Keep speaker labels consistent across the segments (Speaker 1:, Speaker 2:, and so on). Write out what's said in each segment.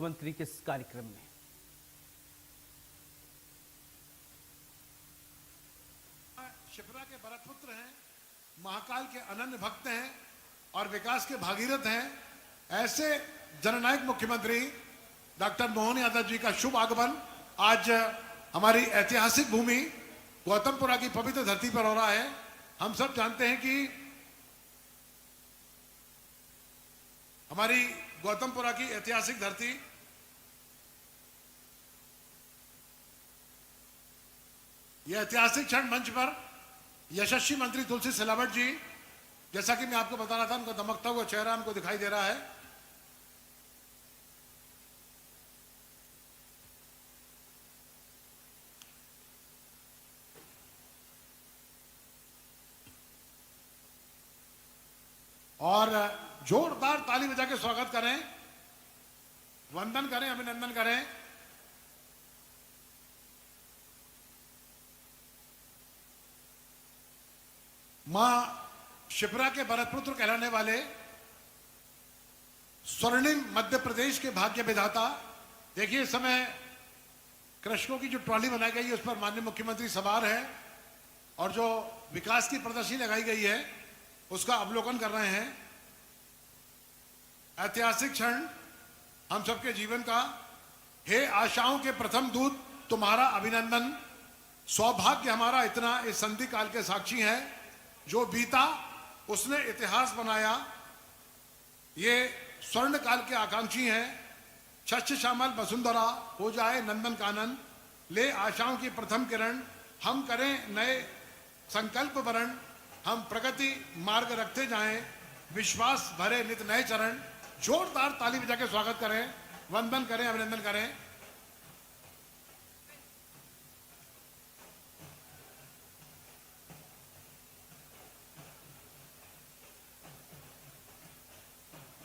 Speaker 1: मंत्री के इस कार्यक्रम में।
Speaker 2: शिप्रा के भरतपुत्र हैं, महाकाल के अनन्य भक्त हैं और विकास के भागीरथ हैं। ऐसे जननायक मुख्यमंत्री डॉक्टर मोहन यादव जी का शुभ आगमन आज हमारी ऐतिहासिक भूमि गौतमपुरा की पवित्र धरती पर हो रहा है। हम सब जानते हैं कि हमारी गौतमपुरा की ऐतिहासिक धरती यह ऐतिहासिक क्षण मंच पर यशस्वी मंत्री तुलसी सिलावट जी, जैसा कि मैं आपको बता रहा था, उनका दमकता हुआ चेहरा हमको दिखाई दे रहा है। और जोरदार ताली बजा के स्वागत करें, वंदन करें, अभिनंदन करें। मां शिप्रा के भरतपुत्र कहलाने वाले स्वर्णिम मध्य प्रदेश के भाग्य विधाता। देखिए, इस समय कृषकों की जो ट्रॉली बनाई गई है उस पर माननीय मुख्यमंत्री सवार है और जो विकास की प्रदर्शनी लगाई गई है उसका अवलोकन कर रहे हैं। ऐतिहासिक क्षण हम सबके जीवन का। हे आशाओं के प्रथम दूत, तुम्हारा अभिनंदन। सौभाग्य हमारा इतना इस संधि काल के साक्षी है। जो बीता उसने इतिहास बनाया। ये स्वर्ण काल के आकांक्षी हैं। छछ श्यामल वसुंधरा हो जाए नंदन कानन, ले आशाओं की प्रथम किरण। हम करें नए संकल्प वरण, हम प्रगति मार्ग रखते जाएं, विश्वास भरे नित नए चरण। जोरदार ताली बजा के स्वागत करें, वंदन करें, अभिनंदन करें।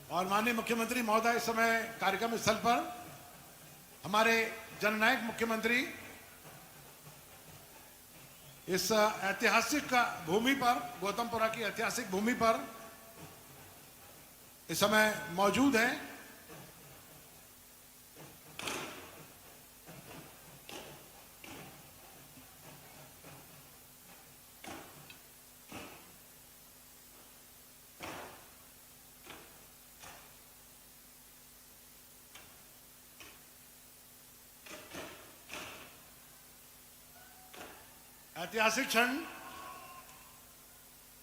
Speaker 2: और माननीय मुख्यमंत्री महोदय इस समय कार्यक्रम स्थल पर हमारे जननायक मुख्यमंत्री इस ऐतिहासिक भूमि पर, गौतमपुरा की ऐतिहासिक भूमि पर इस समय मौजूद हैं। ऐतिहासिक क्षण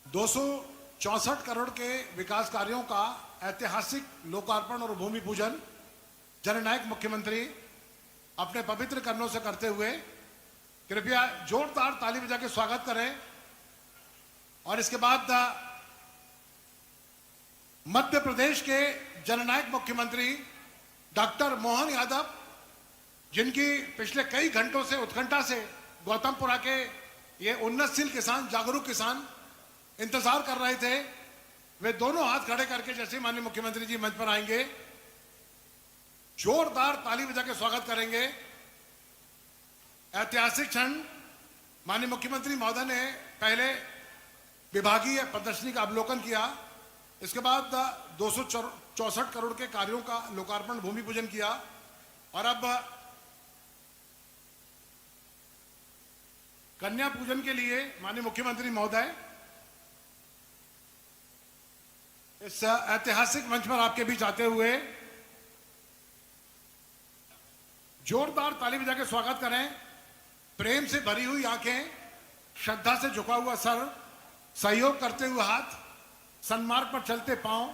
Speaker 2: 264 करोड़ के विकास कार्यों का ऐतिहासिक लोकार्पण और भूमि पूजन जननायक मुख्यमंत्री अपने पवित्र कर्णों से करते हुए कृपया जोरदार ताली बजा के स्वागत करें। और इसके बाद मध्य प्रदेश के जननायक मुख्यमंत्री डॉक्टर मोहन यादव, जिनकी पिछले कई घंटों से उत्कंठा से गौतमपुरा के ये उन्नतशील किसान, जागरूक किसान इंतजार कर रहे थे, वे दोनों हाथ खड़े करके जैसे माननीय मुख्यमंत्री जी मंच पर आएंगे जोरदार ताली बजा के स्वागत करेंगे। ऐतिहासिक क्षण माननीय मुख्यमंत्री महोदय ने पहले विभागीय प्रदर्शनी का अवलोकन किया, इसके बाद 264 करोड़ के कार्यों का लोकार्पण, भूमि पूजन किया और अब कन्या पूजन के लिए माननीय मुख्यमंत्री महोदय इस ऐतिहासिक मंच पर आपके बीच आते हुए जोरदार ताली बजा के स्वागत करें। प्रेम से भरी हुई आंखें, श्रद्धा से झुका हुआ सर, सहयोग करते हुए हाथ, सन्मार्ग पर चलते पांव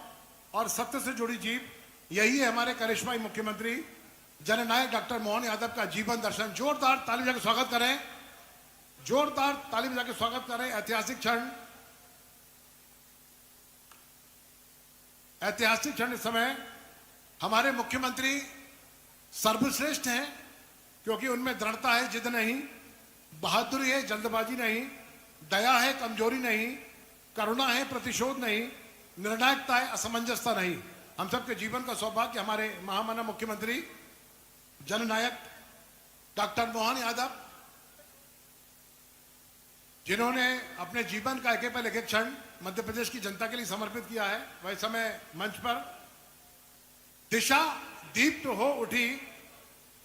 Speaker 2: और सत्य से जुड़ी जीभ, यही है हमारे करिश्माई मुख्यमंत्री जननायक डॉक्टर मोहन यादव का जीवन दर्शन। जोरदार ताली बजा के स्वागत करें, जोरदार ताली बजा के स्वागत करें। ऐतिहासिक क्षण, ऐतिहासिक क्षण। इस समय हमारे मुख्यमंत्री सर्वश्रेष्ठ हैं क्योंकि उनमें दृढ़ता है, जिद नहीं, बहादुरी है, जल्दबाजी नहीं, दया है, कमजोरी नहीं, करुणा है, प्रतिशोध नहीं, निर्णायकता है, असमंजसता नहीं। हम सबके जीवन का सौभाग्य हमारे महामानव मुख्यमंत्री जननायक डॉक्टर मोहन यादव, जिन्होंने अपने जीवन का एक पल एक क्षण मध्य प्रदेश की जनता के लिए समर्पित किया है, वह समय मंच पर दिशा दीप्त हो उठी,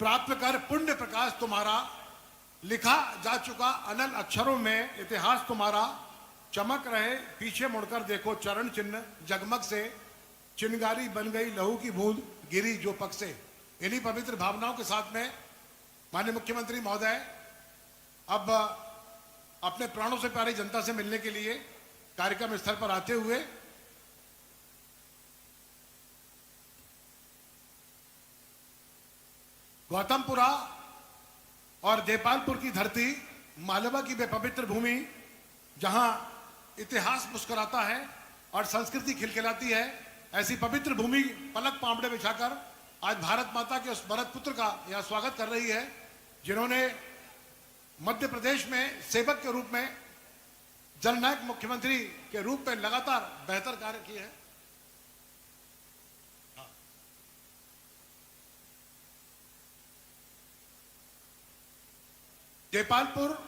Speaker 2: प्राप्त कर पुण्य प्रकाश तुम्हारा, लिखा जा चुका अनल अक्षरों में इतिहास तुम्हारा, चमक रहे पीछे मुड़कर देखो चरण चिन्ह जगमग से, चिनगारी बन गई लहू की बूंद गिरी जो पग से। इन्हीं पवित्र भावनाओं के साथ में माननीय मुख्यमंत्री महोदय अब अपने प्राणों से प्यारी जनता से मिलने के लिए कार्यक्रम स्थल पर आते हुए गौतमपुरा और देपालपुर की धरती, मालवा की वे पवित्र भूमि जहां इतिहास मुस्कुराता है और संस्कृति खिलखिलाती है, ऐसी पवित्र भूमि पलक पांवड़े बिछाकर आज भारत माता के उस भरत पुत्र का यह स्वागत कर रही है जिन्होंने मध्य प्रदेश में सेवक के रूप में, जननायक मुख्यमंत्री के रूप में लगातार बेहतर कार्य किए हैं। देपालपुर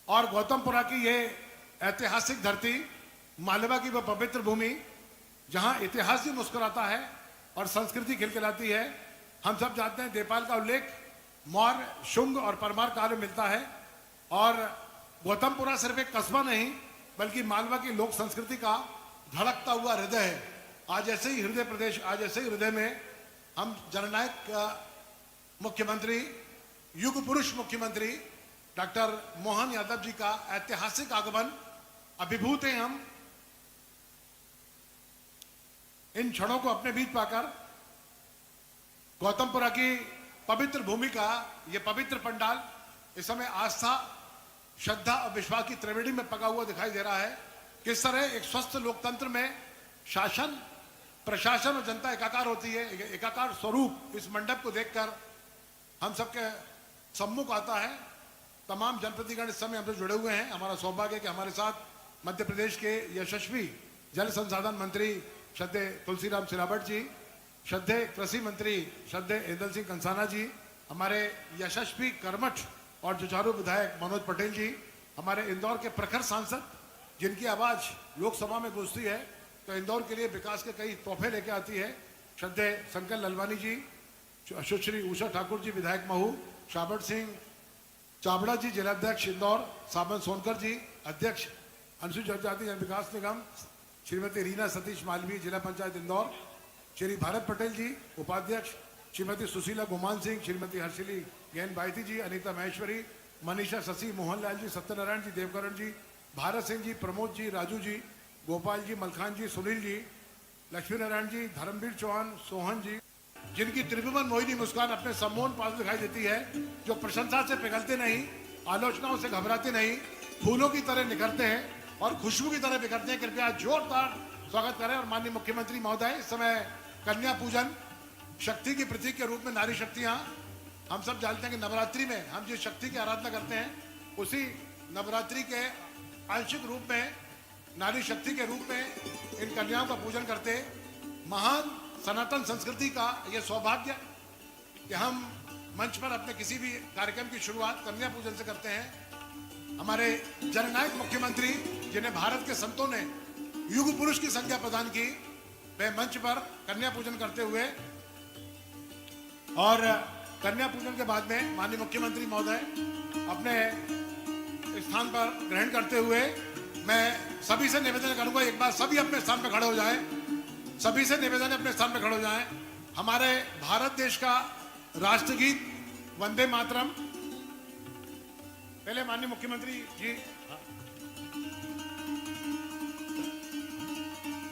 Speaker 2: और गौतमपुरा की ये ऐतिहासिक धरती, मालवा की वह पवित्र भूमि जहां इतिहास भी मुस्कुराता है और संस्कृति खिलखिलाती है। हम सब जानते हैं देपाल का उल्लेख मौर्य, शुंग और परमार काल में मिलता है और गौतमपुरा सिर्फ एक कस्बा नहीं बल्कि मालवा की लोक संस्कृति का धड़कता हुआ हृदय है। आज ऐसे ही हृदय प्रदेश, आज ऐसे ही हृदय में हम जननायक मुख्यमंत्री, युग पुरुष मुख्यमंत्री डॉक्टर मोहन यादव जी का ऐतिहासिक आगमन, अभिभूत हैं हम इन क्षणों को अपने बीच पाकर। गौतमपुरा की पवित्र भूमि का यह पवित्र पंडाल इस समय आस्था, श्रद्धा और विश्वास की त्रिवेणी में पका हुआ दिखाई दे रहा है। किस तरह एक स्वस्थ लोकतंत्र में शासन, प्रशासन और जनता एकाकार होती है, एकाकार स्वरूप इस मंडप को देखकर हम सबके सम्मुख आता है। तमाम जनप्रतिनिधिगण इस समय हमसे जुड़े हुए हैं। हमारा सौभाग्य है कि हमारे साथ मध्य प्रदेश के यशस्वी जल संसाधन मंत्री श्रद्धेय तुलसीराम सिलावट जी, श्रद्धेय कृषि मंत्री श्रद्धेय इंदल सिंह कंसाना जी, हमारे यशस्वी कर्मठ और जुझारू विधायक मनोज पटेल जी, हमारे इंदौर के प्रखर सांसद जिनकी आवाज लोकसभा में गूंजती है तो इंदौर के लिए विकास के कई तोहफे लेके आती है, श्रद्धेय शंकर ललवानी जी, सुश्री उषा ठाकुर जी विधायक महू, शाबड़ सिंह चावड़ा जी जिलाध्यक्ष इंदौर, सावन सोनकर जी अध्यक्ष अनुसूचित जनजाति विकास निगम, श्रीमती रीना सतीश मालवीय जिला पंचायत इंदौर, श्री भारत पटेल जी उपाध्यक्ष, श्रीमती सुशीला गुमान सिंह, श्रीमती हर्षिली गैन बायती जी, अनीता महेश्वरी, मनीषा शशि, मोहनलाल जी, सत्यनारायण जी, देवकरण जी, भारत सिंह जी, प्रमोद जी, राजू जी, गोपाल जी, मलखान जी, सुनील जी, लक्ष्मी नारायण जी, धर्मवीर चौहान, सोहन जी, जिनकी त्रिभुवन मोहिनी मुस्कान अपने सम्मोहन पास दिखाई देती है, जो प्रशंसा से पिघलते नहीं, आलोचनाओं से घबराते नहीं, फूलों की तरह निखरते हैं और खुशबू की तरह बिखरते हैं। कृपया जोरदार स्वागत करें। और माननीय मुख्यमंत्री महोदय, इस समय कन्या पूजन, शक्ति की प्रतीक के रूप में नारी शक्तियां, हम सब जानते हैं कि नवरात्रि में हम जिस शक्ति की आराधना करते हैं उसी नवरात्रि के आंशिक रूप में, नारी शक्ति के रूप में इन कन्याओं का पूजन करते। महान सनातन संस्कृति का यह सौभाग्य कि हम मंच पर अपने किसी भी कार्यक्रम की शुरुआत कन्या पूजन से करते हैं। हमारे जननायक मुख्यमंत्री जिन्हें भारत के संतों ने युग पुरुष की संज्ञा प्रदान की, वे मंच पर कन्या पूजन करते हुए और कन्या पूजन के बाद में माननीय मुख्यमंत्री महोदय अपने स्थान पर ग्रहण करते हुए मैं सभी से निवेदन करूंगा, एक बार सभी अपने स्थान पर खड़े हो जाएं। सभी से निवेदन है अपने स्थान पर खड़े हो जाएं। हमारे भारत देश का राष्ट्रगीत वंदे मातरम, पहले माननीय मुख्यमंत्री जी,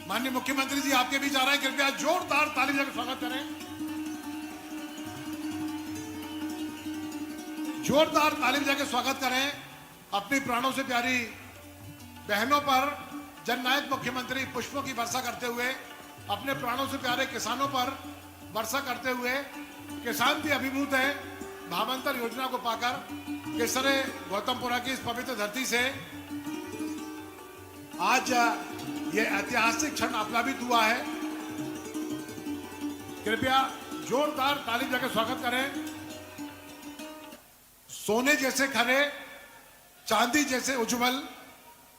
Speaker 2: माननीय मुख्यमंत्री जी आपके बीच आ रहे हैं, कृपया जोरदार ताली बजाकर स्वागत करें। जोरदार ताली बजाकर स्वागत करें। अपनी प्राणों से प्यारी बहनों पर जननायक मुख्यमंत्री पुष्पों की वर्षा करते हुए, अपने प्राणों से प्यारे किसानों पर वर्षा करते हुए, किसान भी अभिभूत है भावांतर योजना को पाकर। किस तरह गौतमपुरा की इस पवित्र धरती से आज ये ऐतिहासिक क्षण आप्लावित हुआ है। कृपया जोरदार ताली बजाकर स्वागत करें। सोने जैसे खरे, चांदी जैसे उज्जवल,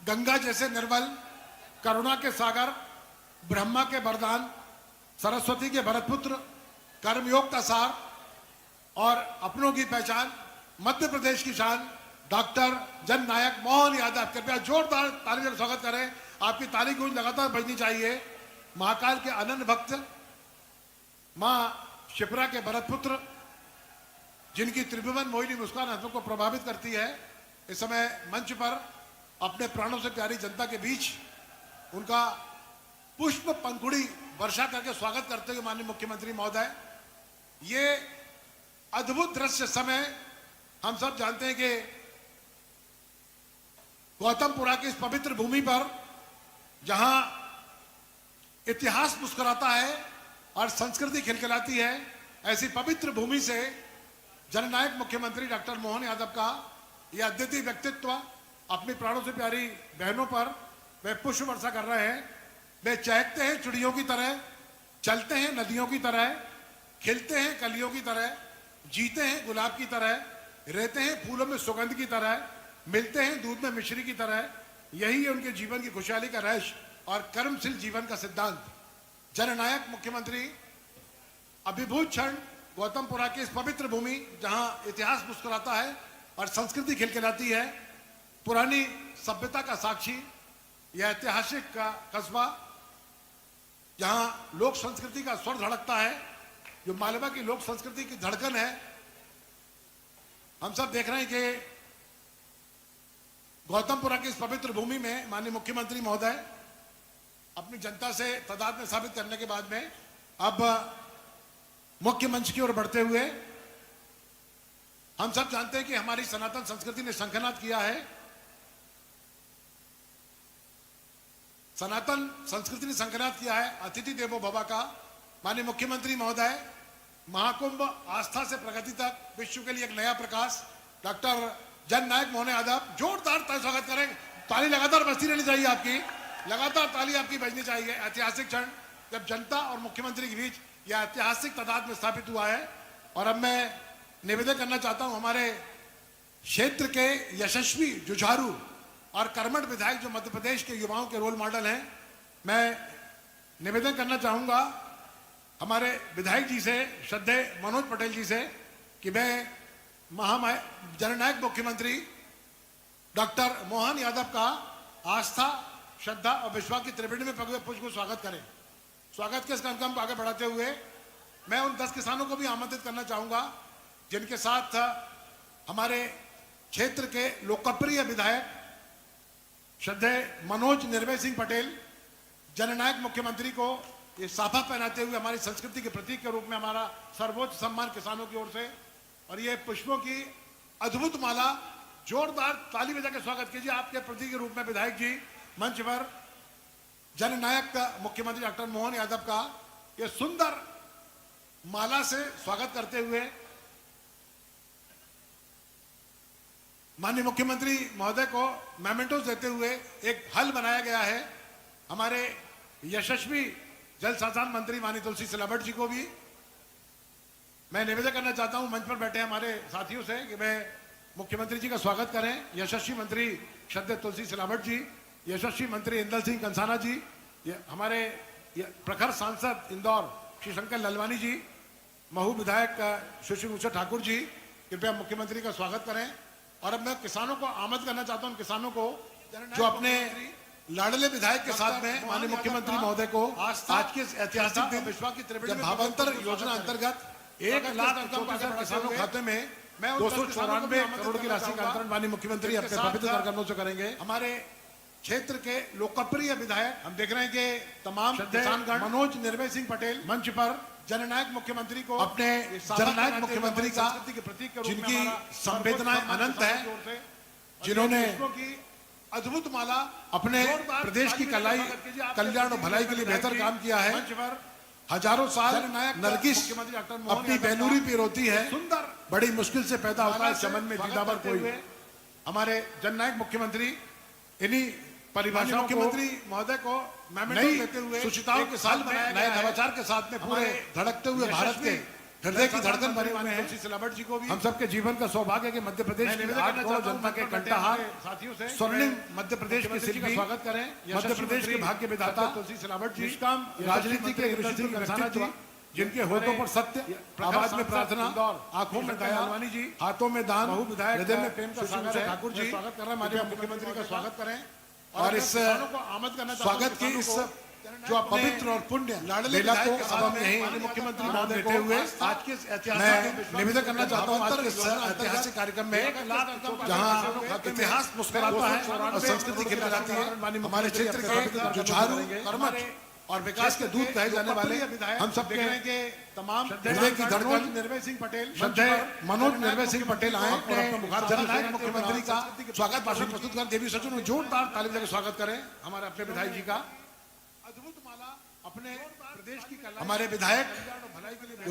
Speaker 2: गंगा जैसे निर्मल, करुणा के सागर, ब्रह्मा के वरदान, सरस्वती के भरतपुत्र, कर्मयोग का सार और अपनों की पहचान, मध्य प्रदेश की शान, डॉक्टर जननायक मोहन यादव। कृपया जोरदार ताली से स्वागत करें। आपकी ताली गूंज लगातार बजनी चाहिए। महाकाल के अनन्य भक्त, मां शिप्रा के भरत पुत्र, जिनकी त्रिभुवन मोहिनी मुस्कान आंखों को प्रभावित करती है, इस समय मंच पर अपने प्राणों से प्यारी जनता के बीच उनका पुष्प पंखुड़ी वर्षा करके स्वागत करते हुए माननीय मुख्यमंत्री महोदय, ये अद्भुत दृश्य समय हम सब जानते हैं कि गौतमपुरा की इस पवित्र भूमि पर जहां इतिहास मुस्कुराता है और संस्कृति खिलखिलाती है, ऐसी पवित्र भूमि से जननायक मुख्यमंत्री डॉक्टर मोहन यादव का यह अद्वितीय व्यक्तित्व अपनी प्राणों से प्यारी बहनों पर वे पुष्प वर्षा कर रहे हैं। वे चहकते हैं चिड़ियों की तरह, चलते हैं नदियों की तरह, खिलते हैं कलियों की तरह, जीते हैं गुलाब की तरह, रहते हैं फूलों में सुगंध की तरह, मिलते हैं दूध में मिश्री की तरह। यही है उनके जीवन की खुशहाली का रहस्य और कर्मशील जीवन का सिद्धांत। जननायक मुख्यमंत्री अभिभूत क्षण गौतमपुरा की इस पवित्र भूमि जहां इतिहास मुस्कुराता है और संस्कृति खिलखिलाती है, पुरानी सभ्यता का साक्षी, यह ऐतिहासिक का कस्बा जहां लोक संस्कृति का स्वर धड़कता है, जो मालवा की लोक संस्कृति की धड़कन है। हम सब देख रहे हैं कि गौतमपुरा की इस पवित्र भूमि में माननीय मुख्यमंत्री महोदय अपनी जनता से तादाद में साबित करने के बाद में अब मुख्य मंच की ओर बढ़ते हुए, हम सब जानते हैं कि हमारी सनातन संस्कृति ने शंखनाद किया है। सनातन संस्कृति ने शंखनाद किया है अतिथि देवो भव का। माननीय मुख्यमंत्री महोदय, महाकुंभ आस्था से प्रगति तक विश्व के लिए एक नया प्रकाश, डॉक्टर जननायक मोहन यादव, जोरदार स्वागत करें। ताली लगातार बजती रहनी चाहिए, आपकी लगातार ताली आपकी बजनी चाहिए। ऐतिहासिक क्षण जब जनता और मुख्यमंत्री के बीच यह ऐतिहासिक तादाद में स्थापित हुआ है। और अब मैं निवेदन करना चाहता हूं हमारे क्षेत्र के यशस्वी, जुझारू और कर्मठ विधायक जो मध्य प्रदेश के युवाओं के रोल मॉडल हैं, मैं निवेदन करना चाहूंगा हमारे विधायक जी से, श्रद्धेय मनोज पटेल जी से, कि मैं जननायक मुख्यमंत्री डॉक्टर मोहन यादव का आस्था, श्रद्धा और विश्वास की त्रिवेणी में पगे पुष्प को स्वागत करें। स्वागत के इस कार्यक्रम को आगे बढ़ाते हुए मैं उन 10 किसानों को भी आमंत्रित करना चाहूंगा जिनके साथ हमारे क्षेत्र के लोकप्रिय विधायक श्रद्धेय मनोज निर्भय सिंह पटेल जननायक मुख्यमंत्री को ये साफा पहनाते हुए हमारी संस्कृति के प्रतीक के रूप में हमारा सर्वोच्च सम्मान किसानों की ओर से और ये पुष्पों की अद्भुत माला, जोरदार ताली बजा के स्वागत कीजिए आपके प्रतीक के रूप में विधायक जी मंच पर जननायक मुख्यमंत्री डॉक्टर मोहन यादव का ये सुंदर माला से स्वागत करते हुए माननीय मुख्यमंत्री महोदय को मेमेंटोस देते हुए एक हल बनाया गया है। हमारे यशस्वी जल संसाधन मंत्री माननीय तुलसी सिलावट जी को भी मैं निवेदन करना चाहता हूं मंच पर बैठे हमारे साथियों से कि वे मुख्यमंत्री जी का स्वागत करें। यशस्वी मंत्री श्रद्धेय तुलसी सिलावट जी, यशस्वी मंत्री इंदल सिंह कंसाना जी, हमारे प्रखर सांसद इंदौर श्री शंकर ललवानी जी, महू विधायक सुश्री उषा ठाकुर जी, कृपया मुख्यमंत्री का स्वागत करें। और अब मैं किसानों को आमंत्रित करना चाहता हूं, किसानों को जो अपने लाडले विधायक के साथ में माननीय मुख्यमंत्री महोदय को आज के ऐतिहासिक दिन विश्वास की त्रिवेणी भावांतर योजना अंतर्गत 1,00,000 किसानों के खाते में 294 करोड़ की राशि का अंतरण माननीय मुख्यमंत्री अपने पवित्र कार्यक्रमों से करेंगे। हमारे क्षेत्र के लोकप्रिय विधायक हम देख रहे हैं कि तमाम किसानगण मनोज निर्भय सिंह पटेल मंच पर जननायक मुख्यमंत्री को अपने जननायक मुख्यमंत्री का जिनकी संवेदनाएं अनंत है, जिन्होंने अद्भुत माला अपने प्रदेश की कल्याण और भलाई के लिए बेहतर काम किया है। हजारों साल नरगिस अपनी बेलूरी पे रोती है, बड़ी मुश्किल से पैदा होता है चमन में दीदावर कोई। हमारे जननायक मुख्यमंत्री इन्हीं परिभाषा मुख्यमंत्री महोदय को नई सुचिताओं के साथ में नए नवाचार के साथ में पूरे धड़कते हुए भारत के हृदय की धड़कन बने हुए हैं। तुलसी सिलावट जी को भी हम सबके जीवन का सौभाग्य कि मध्य प्रदेश की 8 करोड़ जनता के कंठहार साथियों से स्वर्णिम मध्य प्रदेश के शिल्पी स्वागत करें। मध्य प्रदेश के भाग्य विधाता तुलसी सिलावट जी, राजनीति के ऋषि कंसाना जी, जिनके होठों पर सत्य, आवाज में प्रार्थना, आंखों में दया, हाथों में दान, हृदय में प्रेम का सागर है। ठाकुर जी स्वागत कर रहे हैं, माननीय मुख्यमंत्री का स्वागत करें और इस स्वागत की इस जो पवित्र और पुण्य लीला को अब हम यहीं मुख्यमंत्री महोदय बैठे हुए आज के ऐतिहासिक निवेदन करना चाहता हूँ। आज के इस ऐतिहासिक कार्यक्रम में जहाँ इतिहास मुस्कुराता है और संस्कृति खिल जाती है, हमारे क्षेत्र के जुझारू, कर्मठ और विकास के दूत कहे जाने वाले हम सब के तमाम हृदय की धड़कन निर्भय सिंह पटेल, श्रद्धेय मनोज निर्भय सिंह पटेल आए और अपना मुखार जननायक मुख्यमंत्री का स्वागत भाषण प्रस्तुत कर देवी सचिव में जोरदार ताली बजाकर स्वागत करें हमारे अपने विधायक जी का। अद्भुत माला अपने प्रदेश की कला, हमारे विधायक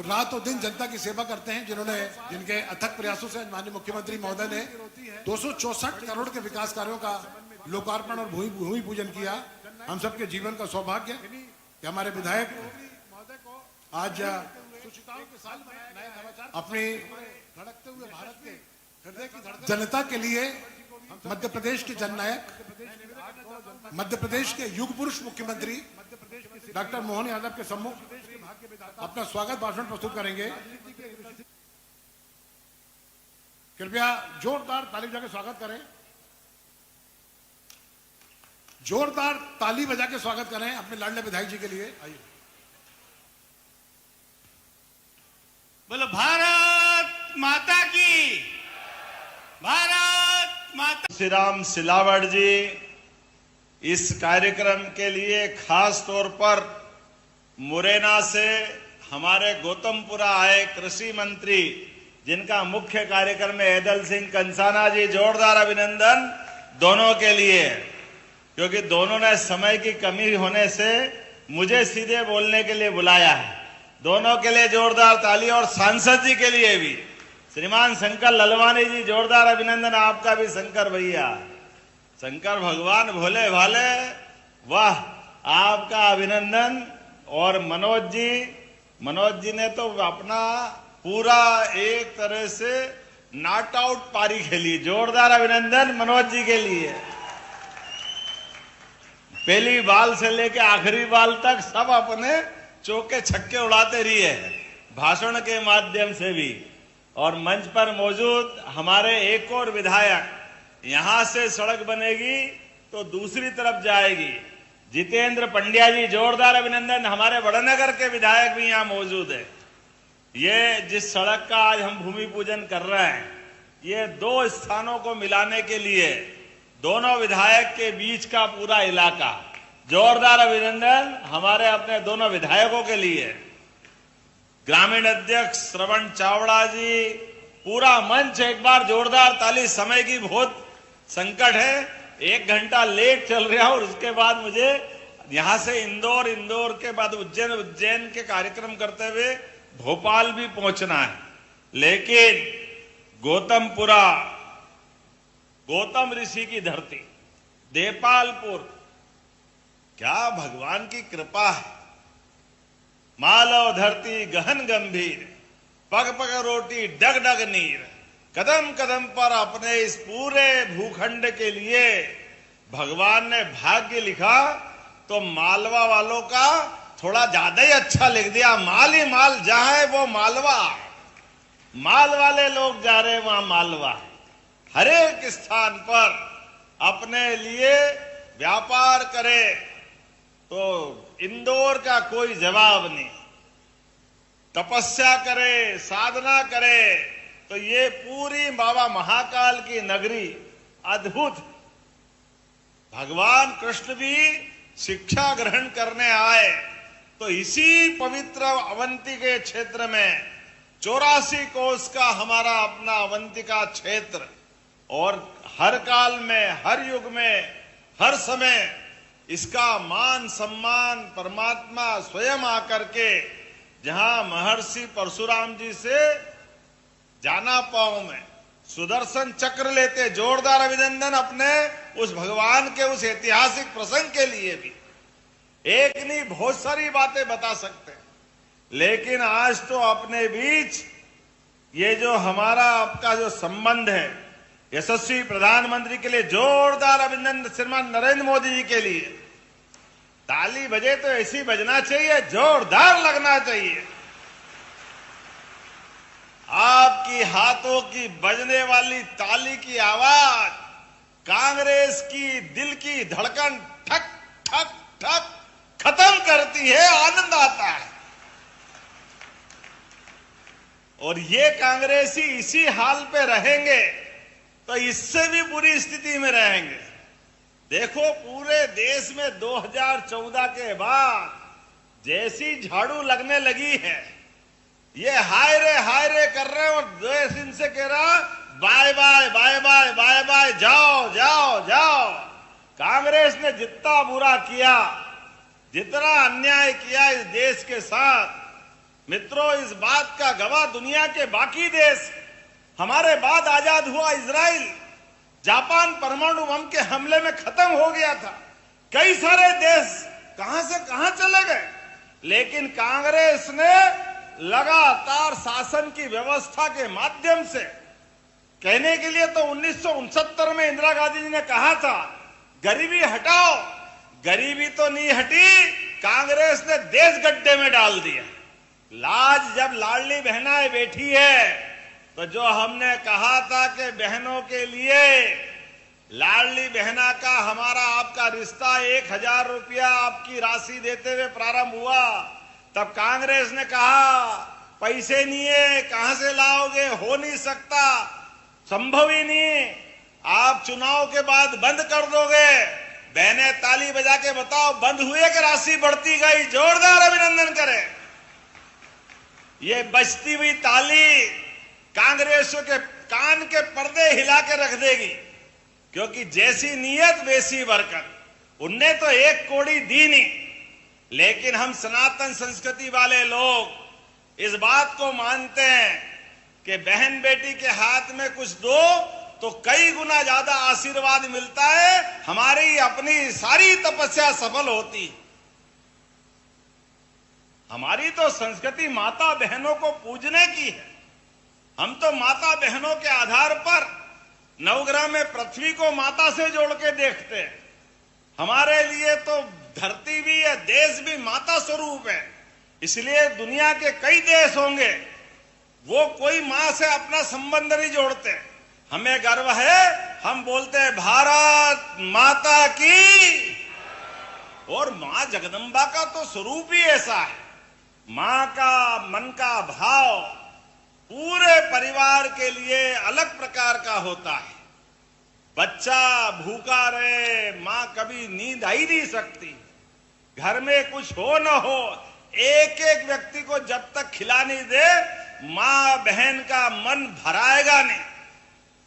Speaker 2: रात और दिन जनता की सेवा करते हैं, जिनके अथक प्रयासों से माननीय मुख्यमंत्री महोदय ने 264 करोड़ के विकास कार्यों का लोकार्पण और भूमि पूजन किया। हम सबके जीवन का सौभाग्य कि हमारे विधायक आज अपनी धड़कते हुए भारत के हृदय की जनता के लिए मध्य प्रदेश के जननायक, मध्य प्रदेश के युग पुरुष मुख्यमंत्री डॉक्टर मोहन यादव के सम्मुख अपना स्वागत भाषण प्रस्तुत करेंगे। कृपया जोरदार ताली बजा के स्वागत करें, जोरदार ताली बजा के स्वागत करें अपने लाडले विधायक जी के लिए। आइए
Speaker 1: बोलो भारत माता की, भारत माता। श्री राम सिलावट जी इस कार्यक्रम के लिए खास तौर पर मुरैना से हमारे गौतमपुरा आए कृषि मंत्री, जिनका मुख्य कार्यक्रम है ऐदल सिंह कंसाना जी, जोरदार अभिनंदन दोनों के लिए, क्योंकि दोनों ने समय की कमी होने से मुझे सीधे बोलने के लिए बुलाया है। दोनों के लिए जोरदार ताली और सांसद जी के लिए भी श्रीमान शंकर ललवानी जी, जोरदार अभिनंदन आपका भी। शंकर भैया, शंकर भगवान भोले भाले, वाह, आपका अभिनंदन। और मनोज जी ने तो अपना पूरा एक तरह से नॉट आउट पारी खेली, जोरदार अभिनंदन मनोज जी के लिए। पहली बाल से लेके आखिरी बाल तक सब अपने चौके छक्के उड़ाते रही है भाषण के माध्यम से भी। और मंच पर मौजूद हमारे एक और विधायक, यहां से सड़क बनेगी तो दूसरी तरफ जाएगी, जितेंद्र पंड्या जी, जोरदार अभिनंदन। हमारे बड़नगर के विधायक भी यहां मौजूद है। ये जिस सड़क का आज हम भूमि पूजन कर रहे हैं, ये दो स्थानों को मिलाने के लिए दोनों विधायक के बीच का पूरा इलाका, जोरदार अभिनंदन हमारे अपने दोनों विधायकों के लिए। ग्रामीण अध्यक्ष श्रवण चावड़ा जी, पूरा मंच एक बार जोरदार ताली। समय की बहुत संकट है, 1 घंटा लेट चल रहा और उसके बाद मुझे यहां से इंदौर के बाद उज्जैन के कार्यक्रम करते हुए भोपाल भी पहुंचना है। लेकिन गौतमपुरा, गौतम ऋषि की धरती, देपालपुर, क्या भगवान की कृपा है। मालव धरती गहन गंभीर, पग पग रोटी डग डग नीर, कदम कदम पर अपने इस पूरे भूखंड के लिए भगवान ने भाग्य लिखा तो मालवा वालों का थोड़ा ज्यादा ही अच्छा लिख दिया। माल ही माल, जहां है वो मालवा, माल वाले लोग जा रहे वहां मालवा। हर एक स्थान पर अपने लिए व्यापार करे तो इंदौर का कोई जवाब नहीं। तपस्या करे, साधना करे तो ये पूरी बाबा महाकाल की नगरी अद्भुत। भगवान कृष्ण भी शिक्षा ग्रहण करने आए तो इसी पवित्र अवंती के क्षेत्र में 84 कोस का हमारा अपना अवंतिका क्षेत्र, और हर काल में, हर युग में, हर समय इसका मान सम्मान परमात्मा स्वयं आकर के, जहां महर्षि परशुराम जी से जाना पाओ में सुदर्शन चक्र लेते, जोरदार अभिनंदन अपने उस भगवान के उस ऐतिहासिक प्रसंग के लिए भी। एक नहीं, बहुत सारी बातें बता सकते हैं, लेकिन आज तो अपने बीच ये जो हमारा आपका जो संबंध है, यशस्वी प्रधानमंत्री के लिए जोरदार अभिनंदन। श्रीमान नरेंद्र मोदी जी के लिए ताली बजे तो ऐसी बजना चाहिए, जोरदार लगना चाहिए। की हाथों की बजने वाली ताली की आवाज कांग्रेस की दिल की धड़कन ठक ठक ठक खत्म करती है, आनंद आता है। और ये कांग्रेसी इसी हाल पे रहेंगे तो इससे भी बुरी स्थिति में रहेंगे। देखो, पूरे देश में 2014 के बाद जैसी झाड़ू लगने लगी है, ये हाय रे कर रहे हैं और देश इनसे कह रहा bye bye bye bye bye bye, जाओ जाओ जाओ। कांग्रेस ने जितना बुरा किया, जितना अन्याय किया इस देश के साथ, मित्रों, इस बात का गवाह दुनिया के बाकी देश। हमारे बाद आजाद हुआ इजराइल, जापान परमाणु बम के हमले में खत्म हो गया था। कई सारे देश कहां से कहां चले गए, लेकिन कांग्रेस ने लगातार शासन की व्यवस्था के माध्यम से, कहने के लिए तो 1969 में इंदिरा गांधी जी ने कहा था गरीबी हटाओ, गरीबी तो नहीं हटी, कांग्रेस ने देश गड्ढे में डाल दिया। लाज जब लाडली बहनाएं बैठी है, तो जो हमने कहा था कि बहनों के लिए लाडली बहना का हमारा आपका रिश्ता 1000 रुपया आपकी राशि देते हुए प्रारंभ हुआ, तब कांग्रेस ने कहा पैसे नहीं है, कहां से लाओगे, हो नहीं सकता, संभव ही नहीं, आप चुनाव के बाद बंद कर दोगे। बहनें ताली बजा के बताओ, बंद हुए कि राशि बढ़ती गई? जोरदार अभिनंदन करें। ये बजती हुई ताली कांग्रेसियों के कान के पर्दे हिला के रख देगी, क्योंकि जैसी नीयत वैसी बरकत। उनने तो 1 कौड़ी दी नहीं, लेकिन हम सनातन संस्कृति वाले लोग इस बात को मानते हैं कि बहन बेटी के हाथ में कुछ दो तो कई गुना ज्यादा आशीर्वाद मिलता है, हमारी अपनी सारी तपस्या सफल होती। हमारी तो संस्कृति माता बहनों को पूजने की है। हम तो माता बहनों के आधार पर नवग्रह में पृथ्वी को माता से जोड़ के देखते हैं। हमारे लिए तो धरती भी है, देश भी माता स्वरूप है। इसलिए दुनिया के कई देश होंगे, वो कोई मां से अपना संबंध नहीं जोड़ते। हमें गर्व है, हम बोलते हैं भारत माता की। और मां जगदंबा का तो स्वरूप ही ऐसा है। मां का मन का भाव पूरे परिवार के लिए अलग प्रकार का होता है। बच्चा भूखा रहे, मां कभी नींद आ ही नहीं सकती। घर में कुछ हो न हो, एक एक व्यक्ति को जब तक खिला नहीं दे, मां बहन का मन भराएगा नहीं।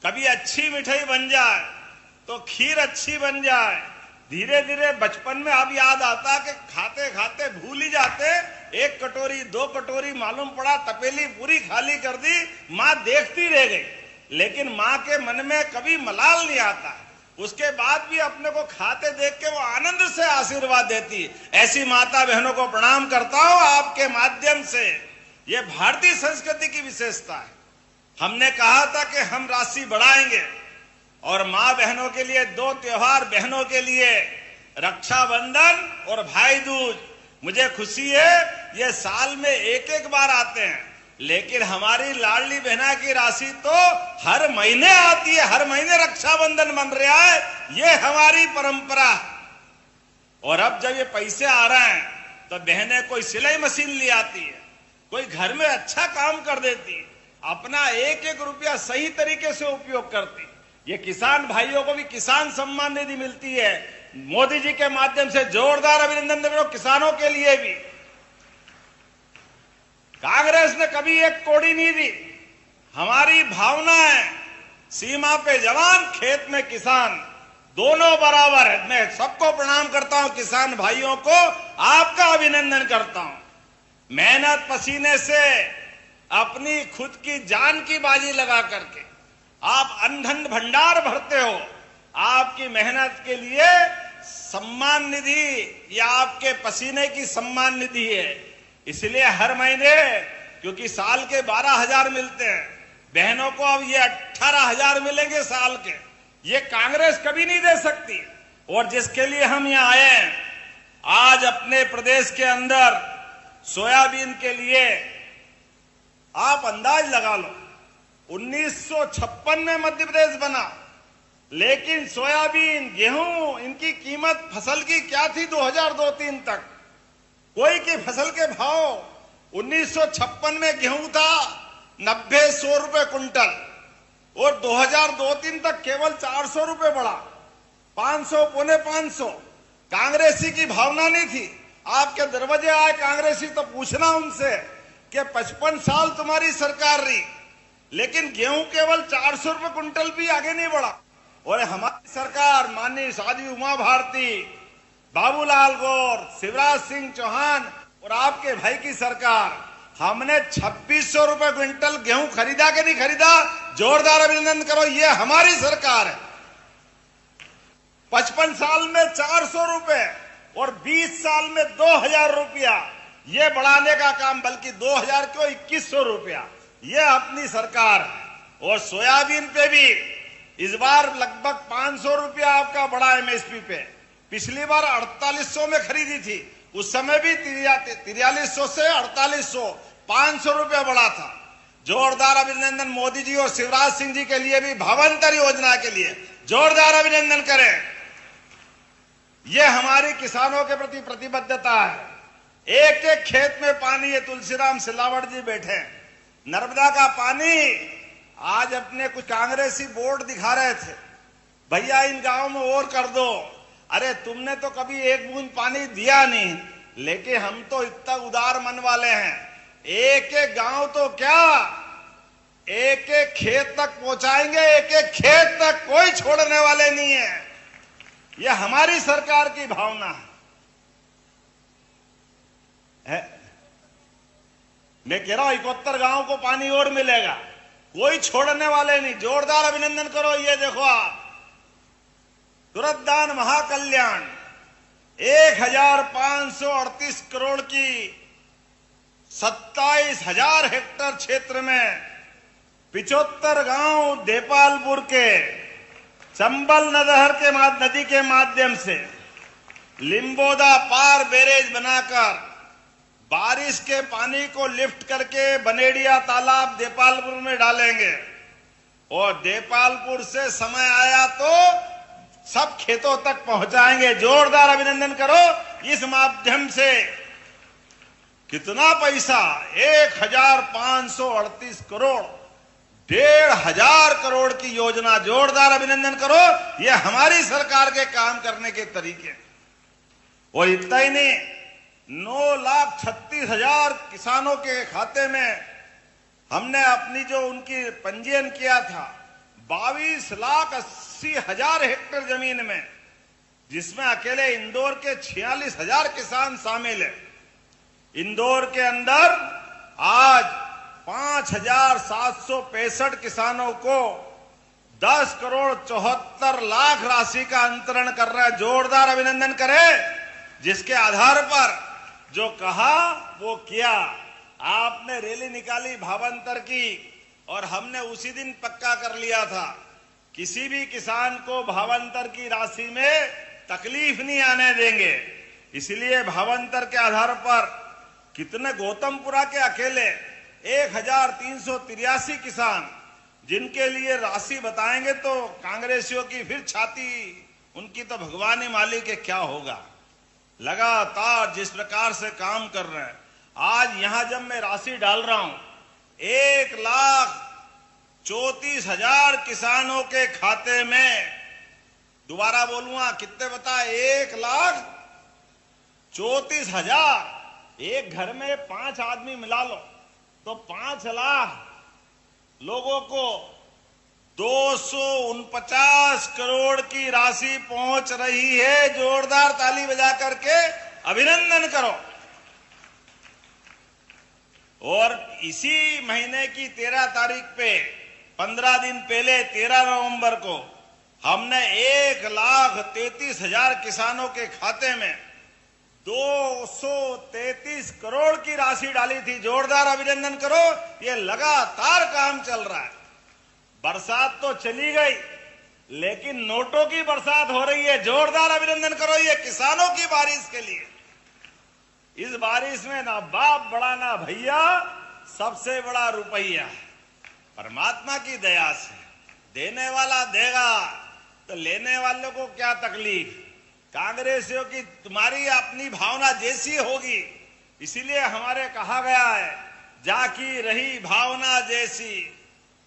Speaker 1: कभी अच्छी मिठाई बन जाए तो खीर अच्छी बन जाए, धीरे धीरे बचपन में अब याद आता कि खाते खाते भूल ही जाते, 1 कटोरी 2 कटोरी मालूम पड़ा तपेली पूरी खाली कर दी, मां देखती रह गई। लेकिन मां के मन में कभी मलाल नहीं आता, उसके बाद भी अपने को खाते देख के वो आनंद से आशीर्वाद देती। ऐसी माता बहनों को प्रणाम करता हूं आपके माध्यम से। ये भारतीय संस्कृति की विशेषता है। हमने कहा था कि हम राशि बढ़ाएंगे और मां बहनों के लिए 2 त्योहार, बहनों के लिए रक्षाबंधन और भाई दूज। मुझे खुशी है ये साल में एक बार आते हैं, लेकिन हमारी लाडली बहना की राशि तो हर महीने आती है, हर महीने रक्षाबंधन बन रहा है। ये हमारी परंपरा। और अब जब ये पैसे आ रहे हैं तो बहनें कोई सिलाई मशीन ले आती है, कोई घर में अच्छा काम कर देती है, अपना एक रुपया सही तरीके से उपयोग करती। ये किसान भाइयों को भी किसान सम्मान निधि मिलती है, मोदी जी के माध्यम से जोरदार अभिनंदन दे रहा हूं किसानों के लिए भी। कांग्रेस ने कभी 1 कौड़ी नहीं दी। हमारी भावना है सीमा पे जवान, खेत में किसान, दोनों बराबर है। मैं सबको प्रणाम करता हूं, किसान भाइयों को आपका अभिनंदन करता हूं। मेहनत पसीने से अपनी खुद की जान की बाजी लगा करके आप अन्न भंडार भरते हो। आपकी मेहनत के लिए सम्मान निधि या आपके पसीने की सम्मान निधि है। इसलिए हर महीने, क्योंकि साल के 12,000 मिलते हैं, बहनों को अब ये 18,000 मिलेंगे साल के। ये कांग्रेस कभी नहीं दे सकती। और जिसके लिए हम यहाँ आए हैं, आज अपने प्रदेश के अंदर सोयाबीन के लिए आप अंदाज लगा लो, 1956 में मध्य प्रदेश बना, लेकिन सोयाबीन, गेहूं, इनकी कीमत फसल की क्या थी 2002-03 तक? कोई की फसल के भाव 1956 में गेहूं था 90-100 रुपए कुंटल और 2002-03 तक केवल 400 रुपए बढ़ा, 500 पौने 500। कांग्रेसी की भावना नहीं थी। आपके दरवाजे आए कांग्रेसी तो पूछना उनसे कि 55 साल तुम्हारी सरकार रही, लेकिन गेहूं केवल 400 रुपए कुंटल भी आगे नहीं बढ़ा। और हमारी सरकार, माननीय साध्वी उमा भारती, बाबूलाल गौर, शिवराज सिंह चौहान और आपके भाई की सरकार, हमने 2600 रुपए क्विंटल गेहूं खरीदा कि नहीं खरीदा? जोरदार अभिनंदन करो, ये हमारी सरकार है। 55 साल में 400 रुपए और 20 साल में 2000 रुपया ये बढ़ाने का काम, बल्कि 2000 क्यों 2100 रुपया, ये अपनी सरकार है। और सोयाबीन पे भी इस बार लगभग 500 रुपया आपका बढ़ा एमएसपी पे। पिछली बार 4800 में खरीदी थी, उस समय भी 4300 से 4800, 500 रुपया बढ़ा था। जोरदार अभिनंदन मोदी जी और शिवराज सिंह जी के लिए भी, भावांतर योजना के लिए जोरदार अभिनंदन करें। यह हमारी किसानों के प्रति प्रतिबद्धता है। एक एक खेत में पानी, ये तुलसीराम सिलावट जी बैठे हैं, नर्मदा का पानी। आज अपने कुछ कांग्रेसी बोर्ड दिखा रहे थे, भैया इन गांवों में और कर दो। अरे तुमने तो कभी एक बूंद पानी दिया नहीं, लेकिन हम तो इतना उदार मन वाले हैं, एक एक गांव तो क्या, एक एक खेत तक पहुंचाएंगे, एक एक खेत तक कोई छोड़ने वाले नहीं है। यह हमारी सरकार की भावना है। मैं कह रहा हूं 71 गांव को पानी और मिलेगा, कोई छोड़ने वाले नहीं। जोरदार अभिनंदन करो। ये देखो आप, तुरंत दान महाकल्याण 1538 करोड़ की 27,000 हेक्टेयर क्षेत्र में 75 गांव देपालपुर के चंबल नदी के माध्यम से लिम्बोदा पार बैरेज बनाकर बारिश के पानी को लिफ्ट करके बनेड़िया तालाब देपालपुर में डालेंगे। और देपालपुर से समय आया तो सब खेतों तक पहुंचाएंगे। जोरदार अभिनंदन करो। इस माध्यम से कितना पैसा, 1538 करोड़, 1,500 करोड़ की योजना। जोरदार अभिनंदन करो। यह हमारी सरकार के काम करने के तरीके। और इतना ही नहीं, 9,36,000 किसानों के खाते में हमने अपनी जो उनकी पंजीयन किया था 22,80,000 हेक्टेयर जमीन में, जिसमें अकेले इंदौर के 46,000 किसान शामिल है। इंदौर के अंदर आज 5,765 किसानों को 10 करोड़ 74 लाख राशि का अंतरण कर रहा है। जोरदार अभिनंदन करें। जिसके आधार पर जो कहा वो किया। आपने रैली निकाली भावांतर की और हमने उसी दिन पक्का कर लिया था, किसी भी किसान को भावांतर की राशि में तकलीफ नहीं आने देंगे। इसलिए भावांतर के आधार पर कितने, गौतमपुरा के अकेले 1,383 किसान जिनके लिए राशि बताएंगे तो कांग्रेसियों की फिर छाती, उनकी तो भगवान ही मालिक है क्या होगा। लगातार जिस प्रकार से काम कर रहे हैं, आज यहां जब मैं राशि डाल रहा हूं 1,34,000 किसानों के खाते में, दोबारा बोलूंगा कितने बता, 1,34,000। एक घर में 5 आदमी मिला लो तो 5 लाख लोगों को 249 करोड़ की राशि पहुंच रही है। जोरदार ताली बजा करके अभिनंदन करो। और इसी महीने की 13 तारीख पे, 15 दिन पहले 13 नवंबर को हमने 1,33,000 किसानों के खाते में 233 करोड़ की राशि डाली थी। जोरदार अभिनंदन करो। ये लगातार काम चल रहा है। बरसात तो चली गई, लेकिन नोटों की बरसात हो रही है। जोरदार अभिनंदन करो ये किसानों की बारिश के लिए। इस बारिश में ना बाप बड़ा ना भैया, सबसे बड़ा रुपया। परमात्मा की दया से देने वाला देगा, तो लेने वालों को क्या तकलीफ। कांग्रेसियों की तुम्हारी अपनी भावना जैसी होगी, इसीलिए हमारे कहा गया है, जाकी रही भावना जैसी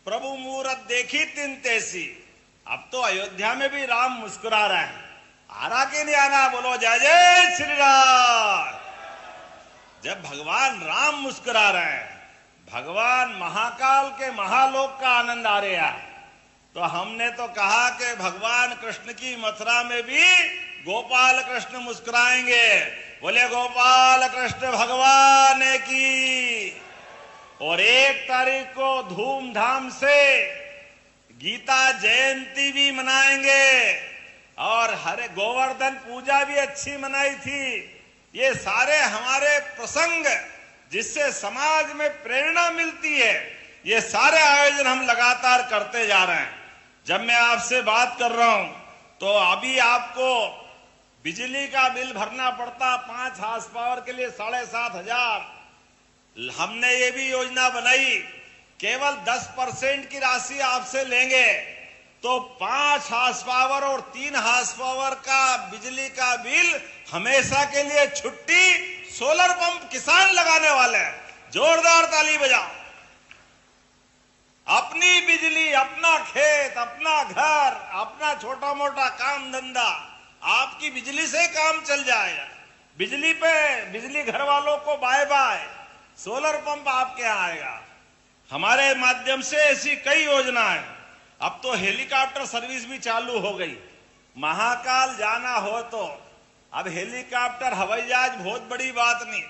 Speaker 1: प्रभु मूरत देखी तिन तैसी। अब तो अयोध्या में भी राम मुस्कुरा रहे हैं, आरा के नहीं आना, बोलो जय जय श्री राम। जब भगवान राम मुस्कुरा रहे हैं, भगवान महाकाल के महालोक का आनंद आ रहा है, तो हमने तो कहा कि भगवान कृष्ण की मथुरा में भी गोपाल कृष्ण मुस्कुराएंगे। बोले गोपाल कृष्ण भगवान की। और 1 तारीख को धूमधाम से गीता जयंती भी मनाएंगे, और हरे गोवर्धन पूजा भी अच्छी मनाई थी। ये सारे हमारे प्रसंग जिससे समाज में प्रेरणा मिलती है, ये सारे आयोजन हम लगातार करते जा रहे हैं। जब मैं आपसे बात कर रहा हूं, तो अभी आपको बिजली का बिल भरना पड़ता 5 हार्स पावर के लिए 7,500। हमने ये भी योजना बनाई, केवल 10% की राशि आपसे लेंगे तो 5 हार्स पावर और 3 हार्स पावर का बिजली का बिल हमेशा के लिए छुट्टी। सोलर पंप किसान लगाने वाले हैं, जोरदार ताली बजाओ। अपनी बिजली, अपना खेत, अपना घर, अपना छोटा मोटा काम धंधा, आपकी बिजली से काम चल जाएगा। बिजली पे, बिजली घर वालों को बाय बाय, सोलर पंप आपके यहाँ आएगा। हमारे माध्यम से ऐसी कई योजनाएं। अब तो हेलीकॉप्टर सर्विस भी चालू हो गई। महाकाल जाना हो तो अब हेलीकॉप्टर, हवाई जहाज बहुत बड़ी बात नहीं।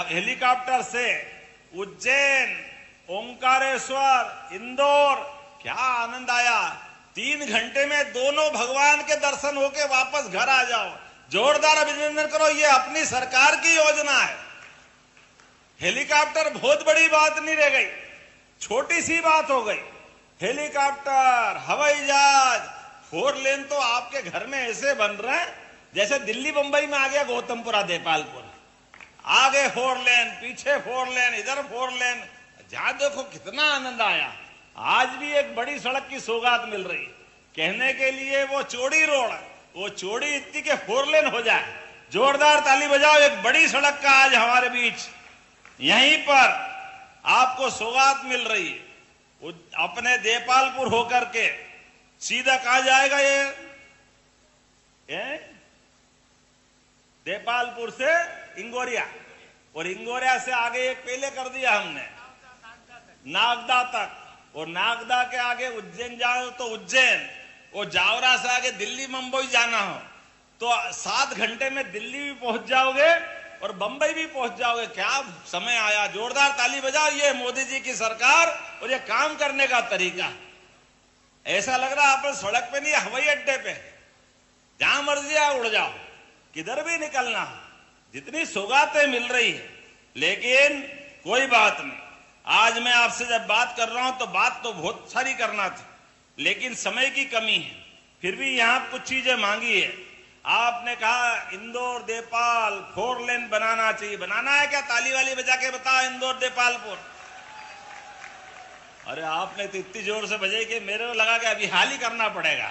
Speaker 1: हेलीकॉप्टर से उज्जैन, ओंकारेश्वर, इंदौर, क्या आनंद आया। 3 घंटे में दोनों भगवान के दर्शन होके वापस घर आ जाओ। जोरदार अभिनंदन करो, ये अपनी सरकार की योजना है। हेलीकॉप्टर बहुत बड़ी बात नहीं रह गई, छोटी सी बात हो गई। हेलीकॉप्टर, हवाई जहाज, 4 लेन तो आपके घर में ऐसे बन रहे हैं जैसे दिल्ली बंबई में आ गया गौतमपुरा देपालपुर। आगे 4 लेन, पीछे 4 लेन, इधर 4 लेन। जहां देखो कितना आनंद आया। आज भी एक बड़ी सड़क की सौगात मिल रही, कहने के लिए वो चौड़ी रोड, वो चौड़ी इतनी के 4 लेन हो जाए। जोरदार ताली बजाओ, एक बड़ी सड़क का आज हमारे बीच यहीं पर आपको सौगात मिल रही है। अपने देपालपुर होकर के सीधा कहां जाएगा ये देपालपुर से इंगोरिया, और इंगोरिया से आगे एक पहले कर दिया हमने नागदा तक, और नागदा के आगे उज्जैन जाओ तो उज्जैन, और जावरा से आगे दिल्ली मुंबई जाना हो तो 7 घंटे में दिल्ली भी पहुंच जाओगे और बंबई भी पहुंच जाओगे। क्या समय आया। जोरदार ताली बजाओ, ये मोदी जी की सरकार और ये काम करने का तरीका। ऐसा लग रहा है आप सड़क पे नहीं, हवाई अड्डे पे, जहां मर्जी आ उड़ जाओ, किधर भी निकलना। जितनी सौगातें मिल रही है, लेकिन कोई बात नहीं। आज मैं आपसे जब बात कर रहा हूं तो बात तो बहुत सारी करना थी, लेकिन समय की कमी है। फिर भी यहां कुछ चीजें मांगी है। आपने कहा इंदौर देपाल 4 लेन बनाना चाहिए। बनाना है क्या? ताली वाली बजा के बताओ इंदौर देपालपुर। अरे आपने तो इतनी जोर से बजाई कि मेरे को लगा कि अभी हाल ही करना पड़ेगा।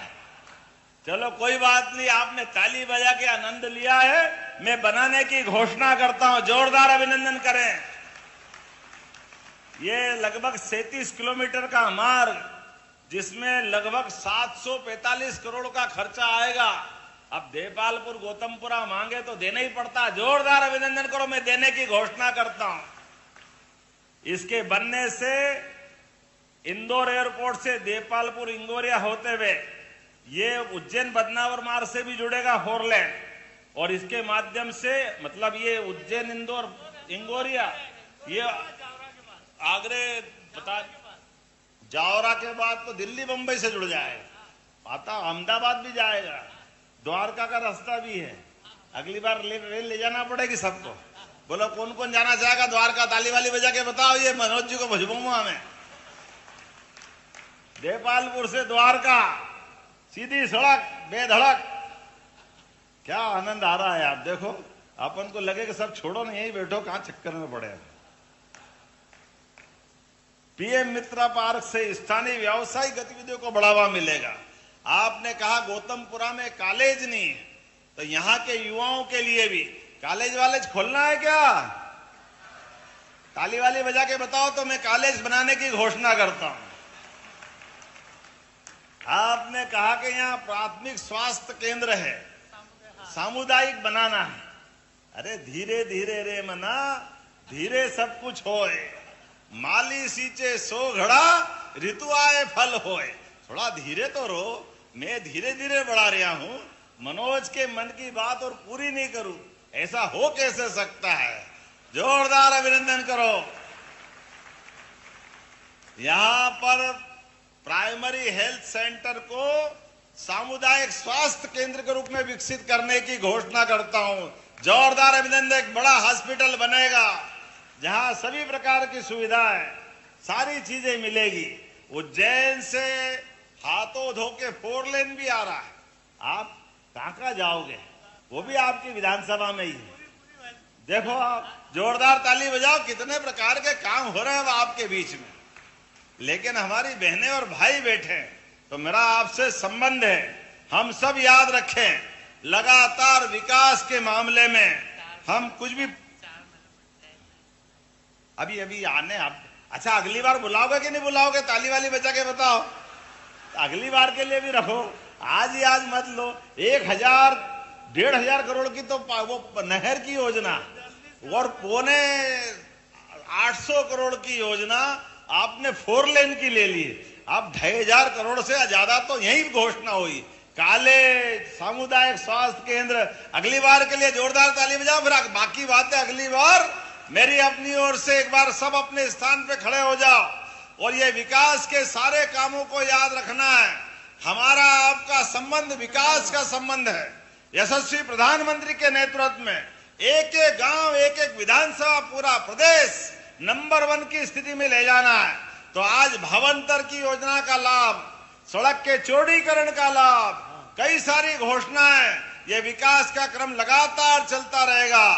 Speaker 1: चलो कोई बात नहीं, आपने ताली बजा के आनंद लिया है। मैं बनाने की घोषणा करता हूं, जोरदार अभिनंदन करें। ये लगभग 37 किलोमीटर का मार्ग, जिसमें लगभग 745 करोड़ का खर्चा आएगा। अब देपालपुर गौतमपुरा मांगे तो देना ही पड़ता। जोरदार अभिनंदन करो, मैं देने की घोषणा करता हूं। इसके बनने से इंदौर एयरपोर्ट से देपालपुर इंगोरिया होते हुए ये उज्जैन बदनावर मार्ग से भी जुड़ेगा 4 लेन, और इसके माध्यम से मतलब ये उज्जैन इंदौर इंगोरिया, ये आगरे बता जावरा के बाद तो दिल्ली बंबई से जुड़ जाएगा। आता अहमदाबाद भी जाएगा, द्वारका का रास्ता भी है। अगली बार रेल ले जाना पड़ेगी सबको। बोलो कौन कौन जाना चाहेगा द्वारका? ताली वाली बजा के बताओ। ये मनोज जी को भुजबूंगा मैं। देपालपुर से द्वारका सीधी सड़क बेधड़क। क्या आनंद आ रहा है। आप देखो, अपन को लगे कि सब छोड़ो ना, यही बैठो, कहां चक्कर में पड़े। पीएम मित्रा पार्क से स्थानीय व्यावसायिक गतिविधियों को बढ़ावा मिलेगा। आपने कहा गौतमपुरा में कॉलेज नहीं है, तो यहां के युवाओं के लिए भी कॉलेज वालेज खोलना है क्या? ताली वाली बजा के बताओ तो मैं कॉलेज बनाने की घोषणा करता हूं। आपने कहा कि यहाँ प्राथमिक स्वास्थ्य केंद्र है, सामुदायिक बनाना है। अरे धीरे धीरे रे मना, धीरे सब कुछ होए, माली सींचे सो घड़ा, ऋतु आए फल होए। थोड़ा धीरे तो रो, मैं धीरे धीरे बढ़ा रहा हूं। मनोज के मन की बात और पूरी नहीं करूं, ऐसा हो कैसे सकता है? जोरदार अभिनंदन करो। यहां पर प्राइमरी हेल्थ सेंटर को सामुदायिक स्वास्थ्य केंद्र के रूप में विकसित करने की घोषणा करता हूं। जोरदार अभिनंदन। एक बड़ा हॉस्पिटल बनेगा जहां सभी प्रकार की सुविधाएं, सारी चीजें मिलेगी। उज्जैन से हाथों धो के 4 लेन भी आ रहा है। आप कहां जाओगे? वो भी आपकी विधानसभा में ही है। देखो आप, जोरदार ताली बजाओ। कितने प्रकार के काम हो रहे हैं आपके बीच में। लेकिन हमारी बहनें और भाई बैठे हैं, तो मेरा आपसे संबंध है, हम सब याद रखें, लगातार विकास के मामले में हम कुछ भी अभी आने आप। अच्छा, अगली बार बुलाओगे कि नहीं बुलाओगे? ताली वाली बजा के बताओ। अगली बार के लिए भी रखो, आज ही आज मत लो। 1000 1,500 करोड़ की तो वो नहर की योजना और 800 करोड़ की योजना आपने 4 लेन की ले ली। अब 2,500 करोड़ से ज्यादा तो यही घोषणा हुई। कॉलेज, सामुदायिक स्वास्थ्य केंद्र, अगली बार के लिए जोरदार ताली बजाओ। फिर बाकी बातें अगली बार मेरी अपनी ओर से। एक बार सब अपने स्थान पे खड़े हो जाओ और ये विकास के सारे कामों को याद रखना है। हमारा आपका संबंध विकास का संबंध है। यशस्वी प्रधानमंत्री के नेतृत्व में एक एक गांव, एक एक विधानसभा, पूरा प्रदेश नंबर 1 की स्थिति में ले जाना है। तो आज भवंतर की योजना का लाभ, सड़क के चौड़ीकरण का लाभ, कई सारी घोषणाएं, ये विकास का क्रम लगातार चलता रहेगा।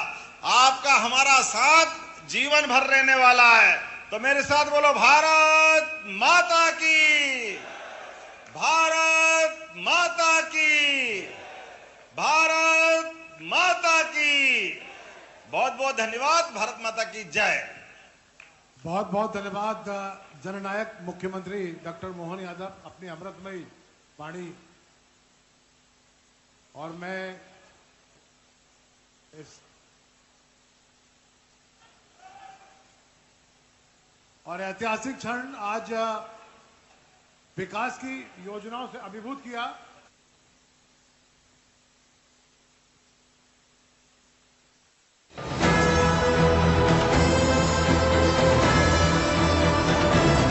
Speaker 1: आपका हमारा साथ जीवन भर रहने वाला है। तो मेरे साथ बोलो, भारत माता की, भारत माता की, भारत माता की। बहुत बहुत धन्यवाद। भारत माता की जय।
Speaker 2: बहुत बहुत धन्यवाद जननायक मुख्यमंत्री डॉक्टर मोहन यादव, अपनी अमृतमयी वाणी। और मैं इस और ऐतिहासिक क्षण आज विकास की योजनाओं से अभिभूत किया।